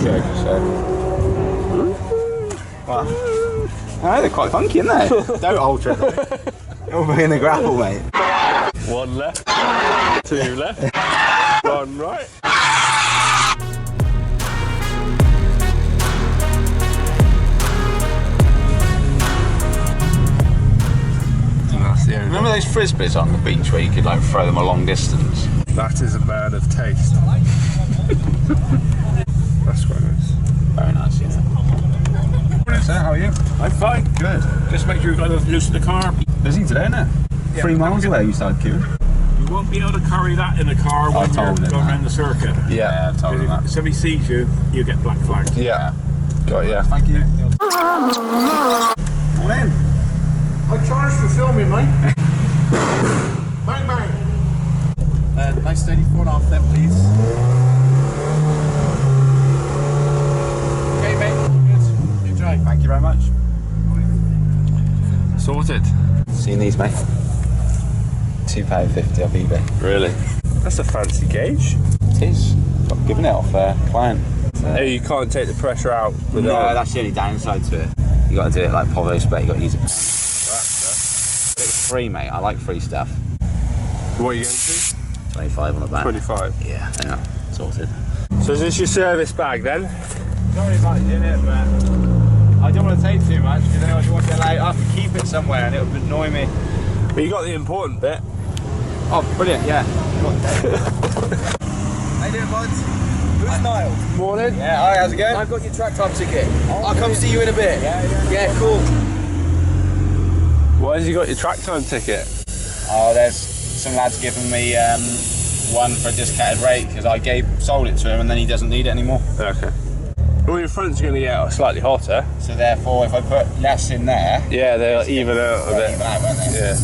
joke, so. Well, I know they're quite funky, aren't they? Don't alter it though. You'll be in the grapple, mate. One left, two left, one right. Remember those frisbees on the beach where you could like throw them a long distance? That is a man of taste. That's quite nice. Very nice, yeah. So, how are you? I'm fine. Good. Just make sure you've got enough loose in the car. Busy today, isn't it? Yeah, 3 miles away you started queuing. You won't be able to carry that in the car when you're going around the circuit. Yeah, I've told him that. If somebody sees you, you get black flagged. Yeah. Got it, yeah. Thank you. Morning. I charged for filming, mate. Bang, bang. Nice steady 4.5 then, please. Okay, mate. Good. Enjoy. Thank you very much. Sorted. Seen these, mate? £2.50 off eBay. Really? That's a fancy gauge. It is. Got given it off a client. Hey, you can't take the pressure out with No, that's the only downside to it. You got to do it like Povo spec. You got to use it. But it's free, mate. I like free stuff. What are you going to? 25 on the back. 25. Yeah, sorted. So is this your service bag then? Sorry about doing it, but I don't want to take too much because I want to I have to keep it somewhere and it would annoy me. But you got the important bit. Oh, brilliant, yeah. How you doing, buds? Who's Niall? Morning. Yeah, hi, how's it going? I've got your track time ticket. I'll come see you in a bit. Yeah, cool. Why has you got your track time ticket? Oh, there's some lads giving me one for a discounted rate because I sold it to him and then he doesn't need it anymore. Okay. Well, your front's going to get slightly hotter. So therefore, if I put less in there, yeah, they'll even out a bit. Even out, won't they? Yeah.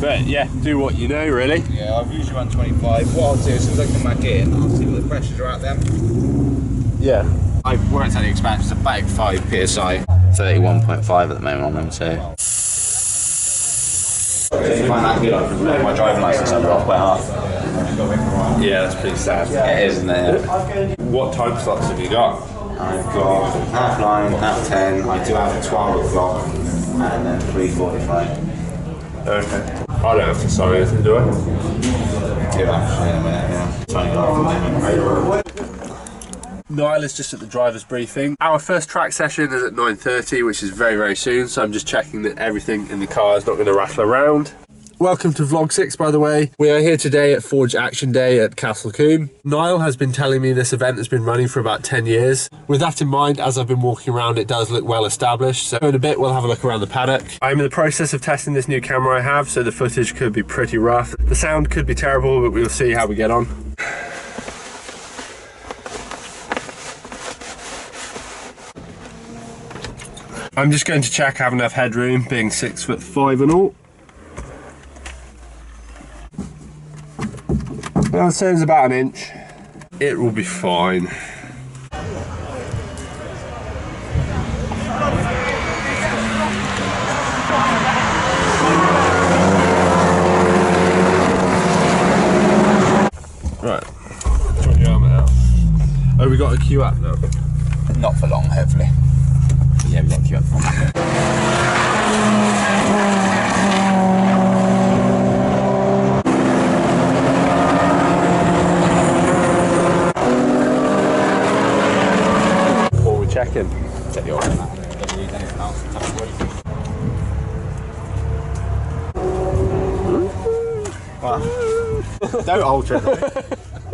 But yeah, do what you know, really. Yeah, I've usually run 25. What I'll do as soon as I come back in, I'll see what the pressures are at then. Yeah. I've worked out the expansion. It's about 5 psi, 31.5 at the moment on them. So. If you find that good, I can make my driving license under off by half. Yeah, that's pretty sad. It is, isn't it? What time slots have you got? I've got 9:30, 10:30. I do have a 12 o'clock, and then 3:45. Okay. I don't have to sign anything, do I? Do actually in a minute, yeah. 20 hours at the moment. Niall is just at the driver's briefing. Our first track session is at 9:30, which is very, very soon, so I'm just checking that everything in the car is not going to rattle around. Welcome to Vlog 6, by the way. We are here today at Forge Action Day at Castle Combe. Niall has been telling me this event has been running for about 10 years. With that in mind, as I've been walking around, it does look well established. So in a bit, we'll have a look around the paddock. I'm in the process of testing this new camera I have, so the footage could be pretty rough. The sound could be terrible, but we'll see how we get on. I'm just going to check I have enough headroom, being 6'5" and all. Well, it says about an inch. It will be fine. Right. Put your helmet out. Oh, we got a queue up now. Not for long, hopefully. Yeah, we've got a queue up for Checking. Check the oil on that. Don't need anything else. Well, don't alter it though.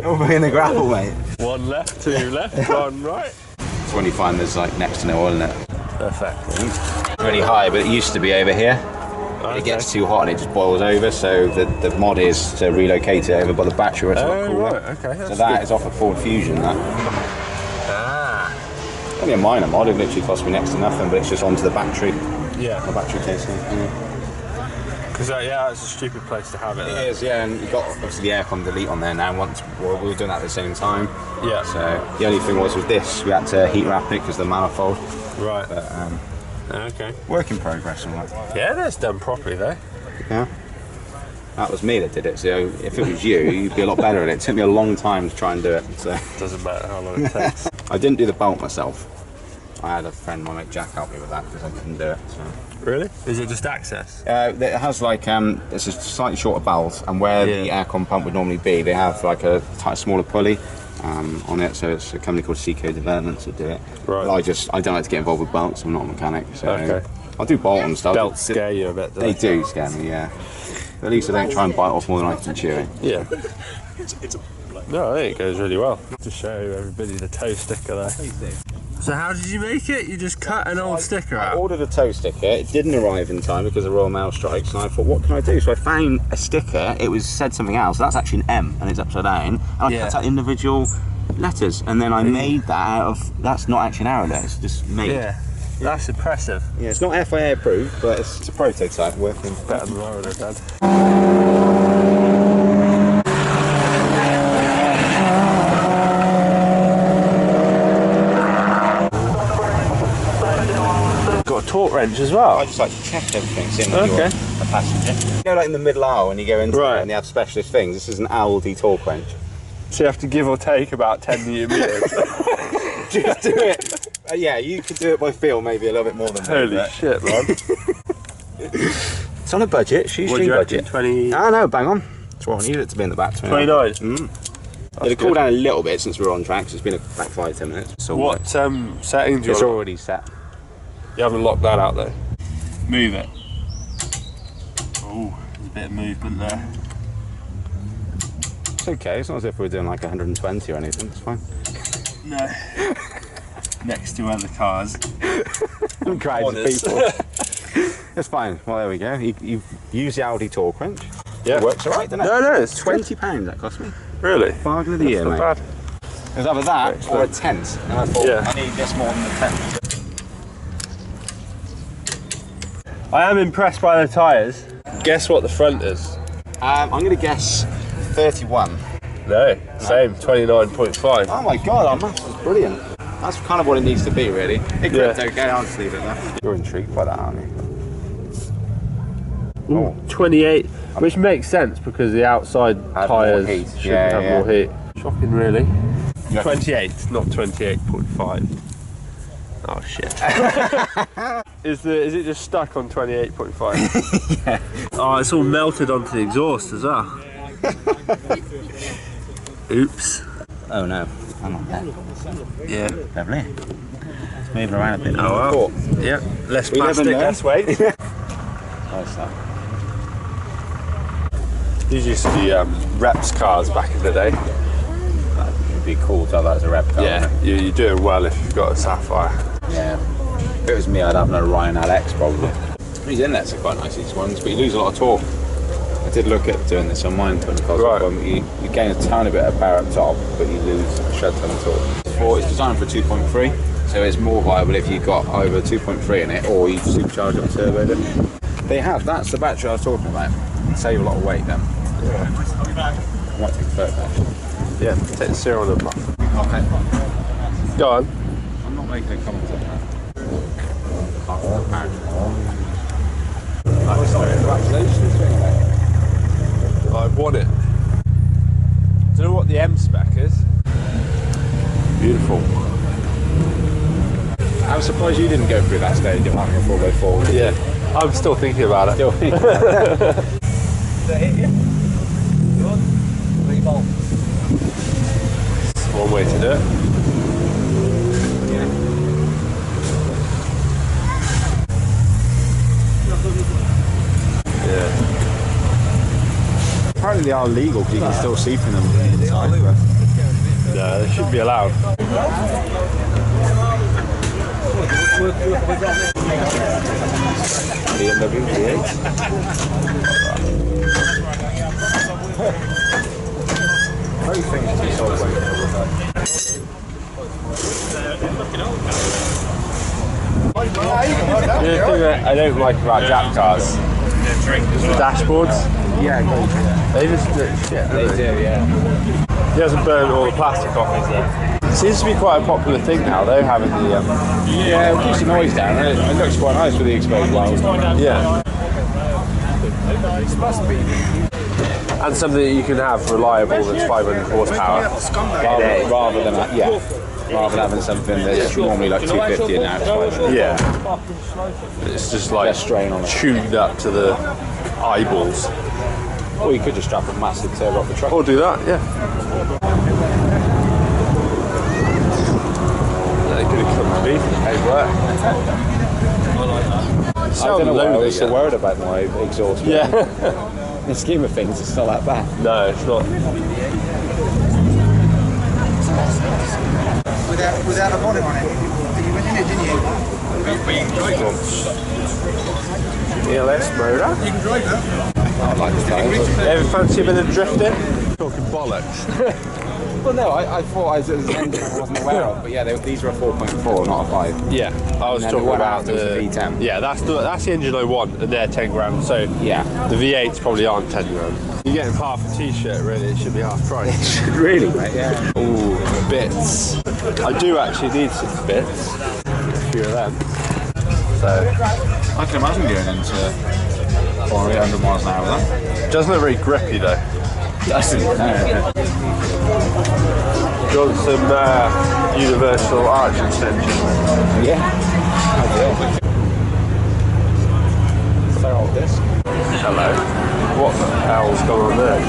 You'll be in the grapple, mate. One left, two left, one right. It's when you find there's like next to no oil in it. Perfect. It's really high, but it used to be over here. Okay. It gets too hot and it just boils over, so the mod is to relocate it over by the battery where it's a lot cooler. Right, okay. So that is off a Ford Fusion, that. Only a minor mod, it literally cost me next to nothing, but it's just onto the battery. Yeah. The battery casing. Because yeah, it's a stupid place to have it. It is, yeah, and you've got obviously the aircon delete on there now. Once we were doing that at the same time. Yeah. So the only thing was with this, we had to heat wrap it because of the manifold. Right. But okay. Work in progress and that. Yeah, that's done properly though. Yeah. That was me that did it, so if it was you, you'd be a lot better at it. It took me a long time to try and do it. So. Doesn't matter how long it takes. I didn't do the belt myself. I had a friend, my mate Jack, help me with that because I couldn't do it. So. Really? Is it just access? It has like, it's a slightly shorter belt, and where the aircon pump would normally be, they have like a smaller pulley on it, so it's a company called Seco Developments that do it. Right. But I don't like to get involved with belts, I'm not a mechanic, so okay. I'll do bolt and stuff. Belts scare you a bit, They do scare me, yeah. But at least I don't try and bite off more than I can chew it. Yeah. No, I think it goes really well. To show everybody the toe sticker there. So how did you make it? You just cut an old sticker out? I ordered a toe sticker. It didn't arrive in time because of Royal Mail strikes, and I thought, what can I do? So I found a sticker. It said something else. That's actually an M, and it's upside down. And I cut out individual letters, and then I made that out of. That's not actually an arrow there. It's just made. Yeah. That's impressive. Yeah, it's not FIA approved, but it's a prototype working better than I would have done. Got a torque wrench as well. I just like to check everything, see when you're a passenger. You know, like in the middle aisle when you go into it and they have specialist things. This is an Aldi torque wrench. So you have to give or take about 10 Nm. Just do it. Yeah, you could do it by feel, maybe a little bit more than Holy that. shit, man. It's on a budget, shoestring budget. 20? Ah, no, bang on. That's what I needed it to be in the back. 29? It'll cool down a little bit since we're on track, so it's been about 5-10 minutes. So what settings do you It's want? already set. You haven't locked that out though. Move it. Oh, there's a bit of movement there. It's okay, it's not as if we're doing like 120 or anything, it's fine. No. Next to other cars. And crowds of people. It's fine. Well, there we go. You use the Aldi torque wrench. Yeah. It works alright, doesn't it? No, it's £20 that cost me. Really? Bargain of the year, mate. Not bad. It was either that or a tent. And I thought, I need this more than the tent. I am impressed by the tyres. Guess what the front is? I'm going to guess 31. No, same, 29.5. Oh my god, our maths is brilliant. That's kind of what it needs to be, really. It gripped okay, I'll just leave it there. You're intrigued by that, aren't you? Ooh, 28, which makes sense because the outside tyres should have more heat. Shocking, really. 28, not 28.5. Oh shit. Is it just stuck on 28.5? Yeah. Oh, it's all melted onto the exhaust as well. Oops. Oh no, I'm not there. Yeah. Lovely. It's moving around a bit. Oh well. Yeah. Less plastic, less weight. Nice stuff. These used to be reps cars back in the day. It'd be cool to have that as a rep car. Yeah, you're doing well if you've got a Sapphire. Yeah. If it was me, I'd have an Orion LX probably. These inlets are quite nice, these ones, but you lose a lot of torque. I did look at doing this on mine, but you gain a tiny bit of power up top, but you lose a shed ton of torque. It's designed for 2.3, so it's more viable if you've got either 2.3 in it or you supercharge it or turbo it. That's the battery I was talking about. Save a lot of weight then. Yeah. I might take a photo actually. Yeah, take the serial number. Okay. Go on. I'm not making a comment on that. Congratulations. I've won it. Do you know what the M spec is? Beautiful. I'm surprised you didn't go through that stage of having a 4x4. Yeah, I'm still thinking about it. Still thinking about it. Does that hit you? Good. 3 bolts. It's one way to do it. Yeah. Apparently they are legal because you can still see from them from the inside. No, they shouldn't be allowed. BMW V8. Very things to be sold like The thing that I don't like about Jap cars is the dashboards. Yeah, They just do shit. they do, yeah. He hasn't burned all the plastic off, is there? It seems to be quite a popular thing now, though, having the... Yeah, it keeps the noise down. It looks quite nice with the exposed wires. Yeah. This must be And something that you can have reliable that's 500 horsepower. Rather than having something that's normally like 250 and now it's 500. Yeah. It's just like strain on it. tuned up to the eyeballs. Or you could just strap a massive turbo off the truck. Or do that, yeah. They could have come to me for the paperwork. I don't know why I was so worried about my exhaust. Yeah. In the scheme of things, it's not that bad. No, it's not. Without a bonnet on it. You went in it, didn't you? ELS motor. You can drive that. I like the tires. Ever fancy a bit of drifting? Talking bollocks. Well, no, I thought it was an engine I wasn't aware of, but yeah, these were a 4.4, not a 5. Yeah, I was talking about the V10. Yeah, that's the engine I want, and they're 10 grand. So yeah, the V8s probably aren't 10 grand. You're getting half a t-shirt, really. It should be half price. Really, mate? Yeah. Ooh, bits. I do actually need some bits. A few of them. So I can imagine going into 400 miles an hour with that. doesn't look very grippy though. Doesn't. No. Got some universal arch extension. Yeah. Ideal. Fair old disc. Hello. What the hell's going on there?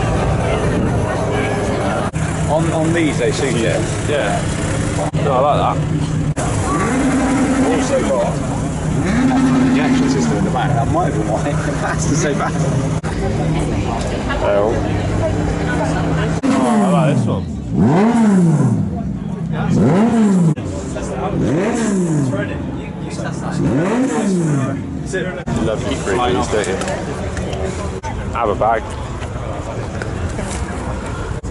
On these, they suit you. Yeah. No, I like that. Also got injection system in the back. That might have been why that's so bad. Oh, I like this one. You love your freebies, don't you? Have a bag.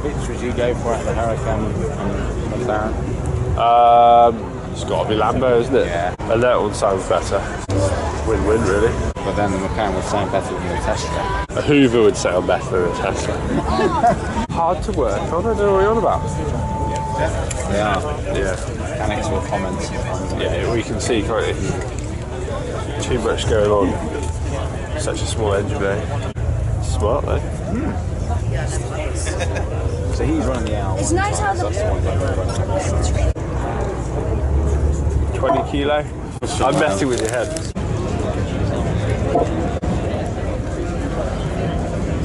Which would you go for at the Hurricane and McLaren? It's got to be Lambo, isn't it? Yeah. And that one sounds better. Win-win, really. But then the McLaren would sound better than the Tesla. A Hoover would sound better than a Tesla. Hard to work. I don't know what you're on about. They are. Yeah. Mechanics will comment. Yeah, we can see, can't you? Too much going on. Such a small engine bay. Smart though. So he's running the L. It's nice how the 20 kilo. I'm messing with your head.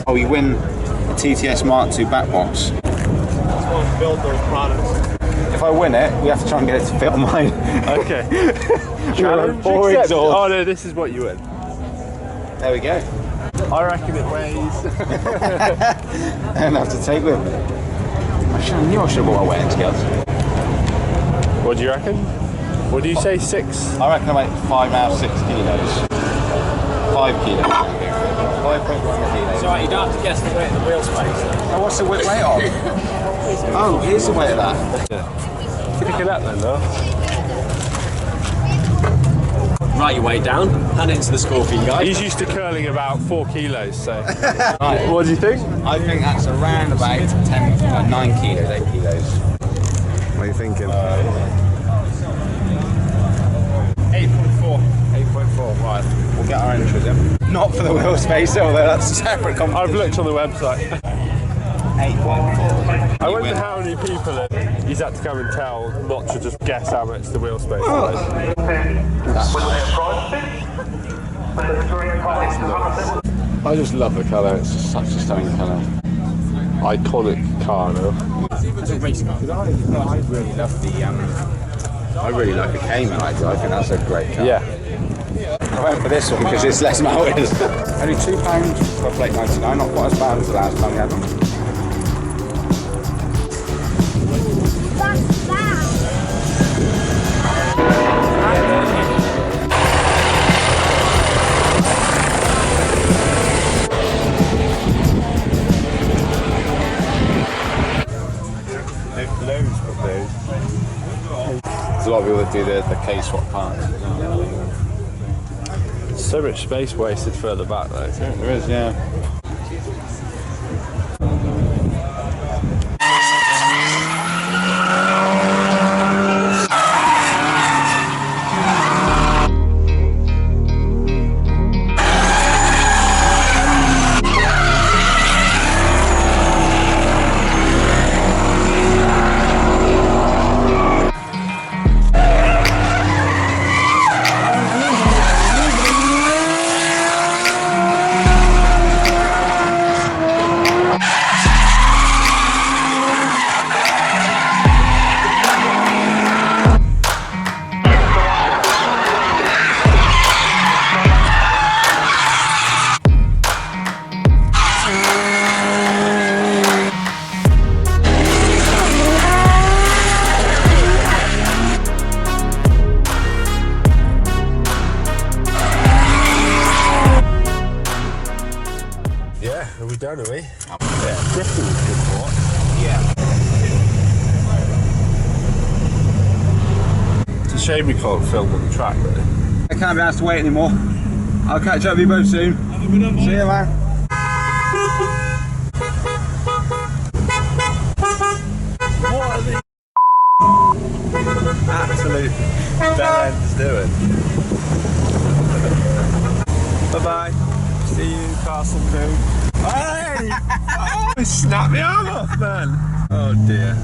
Oh, you win a TTS Mark II back box. Build those products. If I win it, we have to try and get it to fit on mine. Okay. Challenge Or accepted. exhaust. Oh no, this is what you win. There we go. I reckon it weighs. Enough to take with me. I knew I should have bought my weighing scales. What do you reckon? What do you say, 6? I reckon I weigh 6 kilos. 5 kilos. 5.1 kilos. So you don't have to guess the weight of the wheel space. Oh, what's the weight of? Oh, here's the weight of that. Pick it up then, though. Write your weight down, hand it to the Scorpion guy. He's used to curling about 4 kilos, so. What do you think? I think that's around about 9 kilos, 8 kilos. What are you thinking? 8.4. 8.4, right. We'll get our entries in. Not for the wheel space, although that's a separate competition. I've looked on the website. 8.4. I wonder how many people he's had to come and tell not to just guess how much the wheel space is. I just love the colour, it's just such a stunning colour. Iconic car now. It's a race car. I really love the I really like the Cayman. I think that's a great car. Yeah. I went for this one because it's less mounted. Only £2 for a plate 99, not quite as bad as the last time we had them. There's a lot of people that do the K-swap parts. So much space wasted further back though. There is, yeah. done, are we? Yeah. Drifting was good for it. Yeah. It's a shame we can't film on the track though. I can't be asked to wait anymore. I'll catch up with you both soon. Have a good one, see you, man. What are these absolute bellends doing? Bye bye. See you, Castle Crew. Hey! Oh, snap my arm off, man. Oh dear.